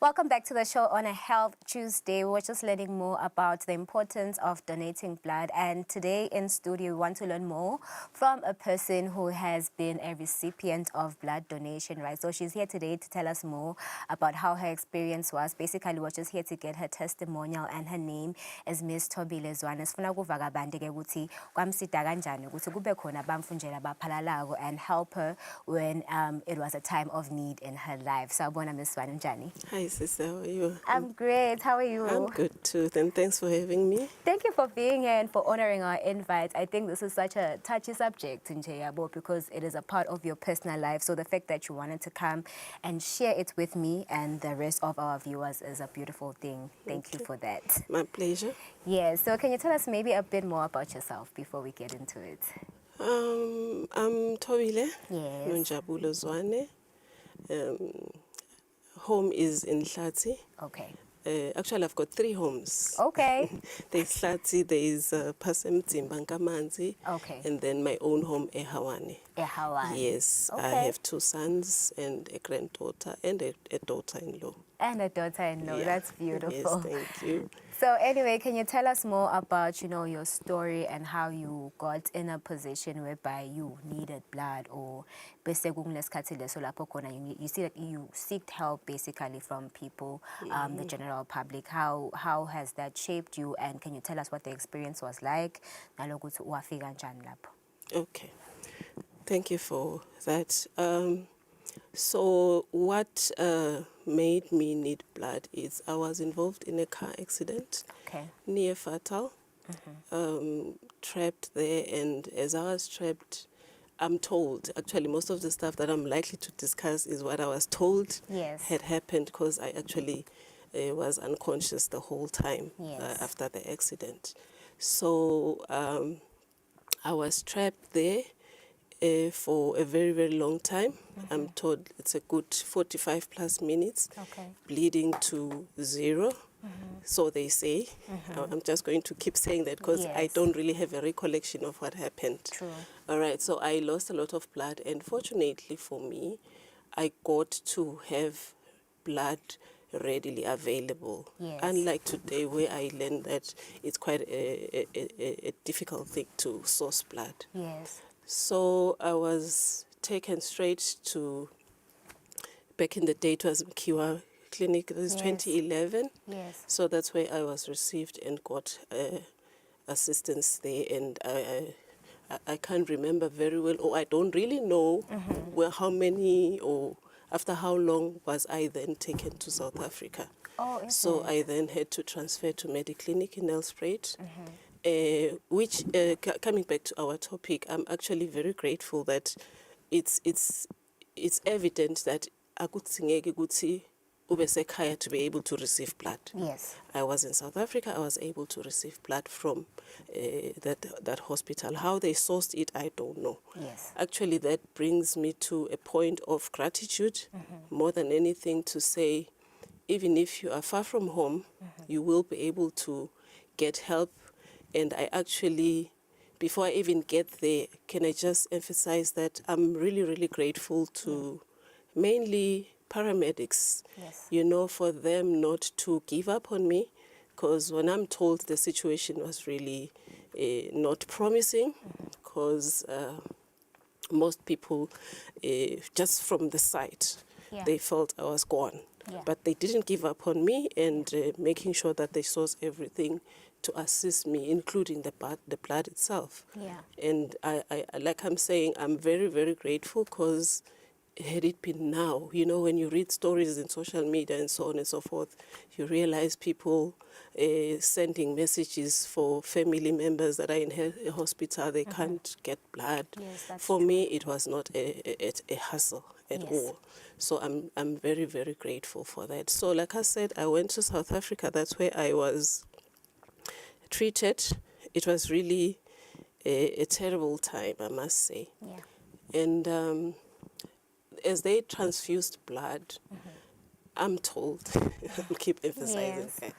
Welcome back to the show on a Health Tuesday. We're just learning more about the importance of donating blood. And today in studio, we want to learn more from a person who has been a recipient of blood donation, right? So she's here today to tell us more about how her experience was. Basically, we're just here to get her testimonial, and her name is Miss Eswatini. Sifuna ukuva kabanti ke ukuthi kwamsida kanjani ukuthi kube khona bamfunjela baphalalayo and help her when it was a time of need in her life. Sawubona Miss Eswatini, njani? Hi, sister. How are you? I'm great. How are you? I'm good too. And thanks for having me. Thank you for being here and for honoring our invite. I think this is such a touchy subject in Njeyabo because it is a part of your personal life. So the fact that you wanted to come and share it with me and the rest of our viewers is a beautiful thing. Thank you for that. My pleasure. Yeah. So can you tell us maybe a bit more about yourself before we get into it? I'm Tobile. Yes. Nonjabulo Zwane. Home is in Hlati. Okay. Actually, I've got 3 homes. Okay. There's Hlati, there's Pasemti, Bankamanzi, Okay. and then my own home, Ehawane. Ehawane. Yes, Okay. I have 2 sons and a granddaughter and a daughter-in-law. And a daughter-in-law. Yeah. That's beautiful. Yes, thank you. So anyway, can you tell us more about, your story and how you got in a position whereby you needed blood, or you see that you seeked help basically from people, the general public. How has that shaped you, and can you tell us what the experience was like? Okay. Thank you for that. So what made me need blood is I was involved in a car accident, Okay. near fatal, trapped there, and as I was trapped, I'm told, actually most of the stuff that I'm likely to discuss is what I was told Yes. had happened, because I actually was unconscious the whole time Yes. after the accident. So I was trapped there for a very, very long time. I'm told it's a good 45 plus minutes, Okay. bleeding to 0. So they say. I'm just going to keep saying that because I Yes. don't really have a recollection of what happened. True. All right, so I lost a lot of blood, and fortunately for me, I got to have blood readily available. Yes. Unlike today, where I learned that it's quite a difficult thing to source blood. Yes. So I was taken straight to, back in the day, it was Mkiwa Clinic, this is Yes. 2011. Yes. So that's where I was received and got assistance there. And I can't remember very well, or I don't really know how many or after how long was I then taken to South Africa. Oh, is So it? I then had to transfer to Mediclinic in Nelspruit. Which, coming back to our topic, I'm actually very grateful that it's evident that akutsingeki ukuthi ube sekhaya to be able to receive blood. Yes. I was in South Africa. I was able to receive blood from that hospital. How they sourced it, I don't know. Yes. Actually, that brings me to a point of gratitude, more than anything, to say, even if you are far from home, you will be able to get help. And I actually, before I even get there, can I just emphasize that I'm really, really grateful to mainly paramedics, Yes. for them not to give up on me, because when I'm told the situation was really not promising, because most people, just from the sight, Yeah. they felt I was gone. Yeah. But they didn't give up on me, and making sure that they source everything to assist me, including the blood itself. Yeah. And I like I'm saying, I'm very, very grateful, because had it been now, when you read stories in social media and so on and so forth, you realize people sending messages for family members that are in a hospital, they can't get blood. Yes, that's for true. me, it was not a hassle at Yes. all. So I'm very, very grateful for that. So like I said, I went to South Africa. That's where I was treated. It was really a terrible time, I must say. Yeah. And as they transfused blood, I'm told, I'll keep emphasizing Yes. that,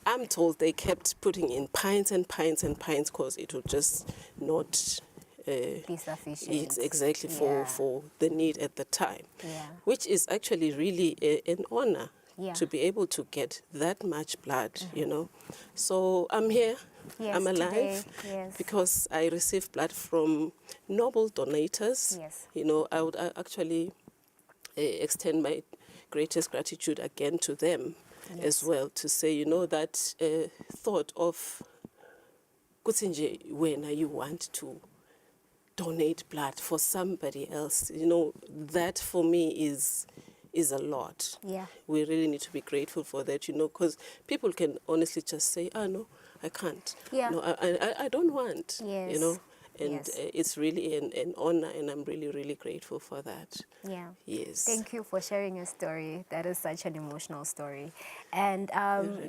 I'm told they kept putting in pints and pints and pints, because it would just not Be sufficient. it's exactly Yeah. for the need at the time, Yeah. which is actually really an honor, Yeah. to be able to get that much blood, you know. So I'm here, Yes, I'm alive, today, yes. because I receive blood from noble donators. Yes. You know, I would actually extend my greatest gratitude again to them as well, to say, you know, that thought of kusinje when you want to donate blood for somebody else, you know, that for me is a lot. Yeah. We really need to be grateful for that, you know, because people can honestly just say, oh, no, I can't. Yeah. No, I don't want, Yes. you know. And Yes. it's really an honor, and I'm really, really grateful for that. Yeah. Yes. Thank you for sharing your story. That is such an emotional story. And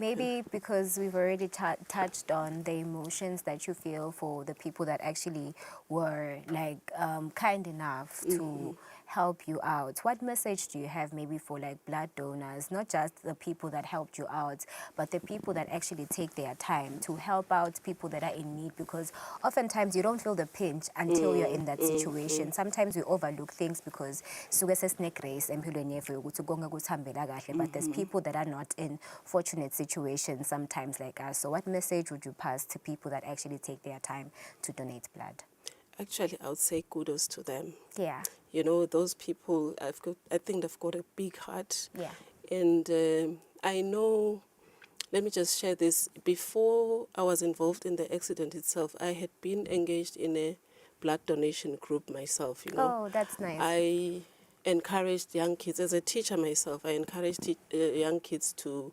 maybe because we've already touched on the emotions that you feel for the people that actually were like kind enough to help you out, what message do you have maybe for like blood donors, not just the people that helped you out, but the people that actually take their time to help out people that are in need? Because oftentimes you don't feel the pinch until you're in that situation. Sometimes we overlook things because suke sesine-grace empilweni yethu yokuthi konke kuthambela kahle, but there's people that are not in fortunate situations sometimes like us. So what message would you pass to people that actually take their time to donate blood? Actually, I would say kudos to them. Yeah. You know, those people, I think they've got a big heart. Yeah. And I know, let me just share this. Before I was involved in the accident itself, I had been engaged in a blood donation group myself, you know. Oh, that's nice. I encouraged young kids, as a teacher myself, I encouraged young kids to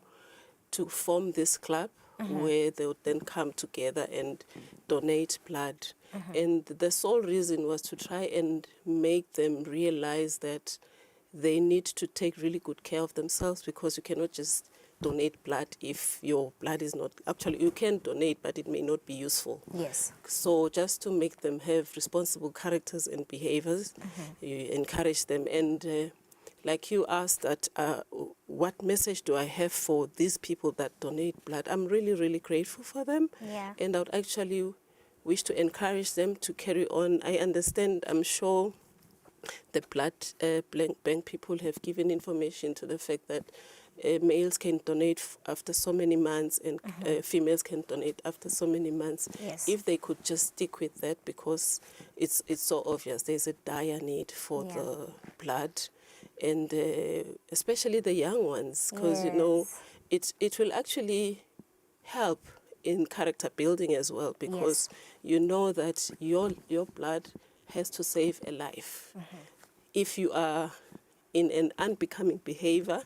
form this club where they would then come together and donate blood. And the sole reason was to try and make them realize that they need to take really good care of themselves, because you cannot just donate blood if your blood is not, actually you can donate, but it may not be useful. Yes. So just to make them have responsible characters and behaviors, you encourage them. And like you asked that, what message do I have for these people that donate blood? I'm really, really grateful for them. Yeah. And I would actually wish to encourage them to carry on. I understand, I'm sure the blood bank people have given information to the fact that males can donate after so many months, and females can donate after so many months. Yes. If they could just stick with that, because it's so obvious there's a dire need for the blood, and especially the young ones, because you know it will actually help in character building as well, because you know that your blood has to save a life. If you are in an unbecoming behavior,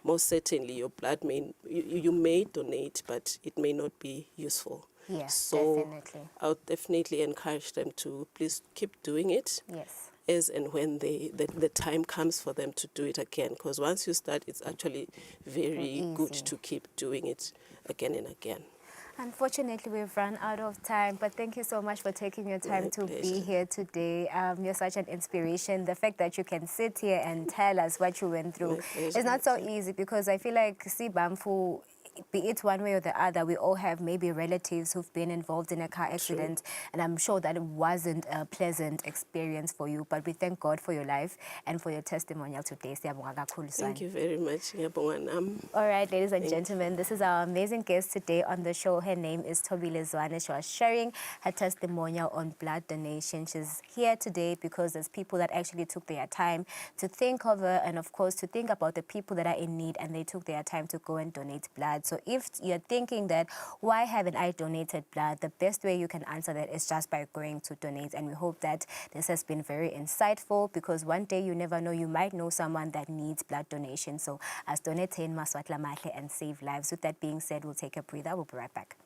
most certainly your blood you may donate, but it may not be useful. Yes, So definitely. I would definitely encourage them to please keep doing it. Yes. As and when the time comes for them to do it again, because once you start, it's actually very good to keep doing it again and again. Unfortunately, we've run out of time, but thank you so much for taking your time to be here today. You're such an inspiration. The fact that you can sit here and tell us what you went through is not so easy, because I feel like Bamfu, be it one way or the other, we all have maybe relatives who've been involved in a car accident, and I'm sure that it wasn't a pleasant experience for you, but we thank God for your life and for your testimonial today. Thank you very much. All right, ladies and gentlemen, this is our amazing guest today on the show. Her name is Thobile Zwane. She was sharing her testimonial on blood donation. She's here today because there's people that actually took their time to think of her, and of course to think about the people that are in need, and they took their time to go and donate blood. So if you're thinking that, why haven't I donated blood? The best way you can answer that is just by going to donate. And we hope that this has been very insightful, because one day you never know, you might know someone that needs blood donation. So as donate in maswatla mahle and save lives. With that being said, we'll take a breather. We'll be right back.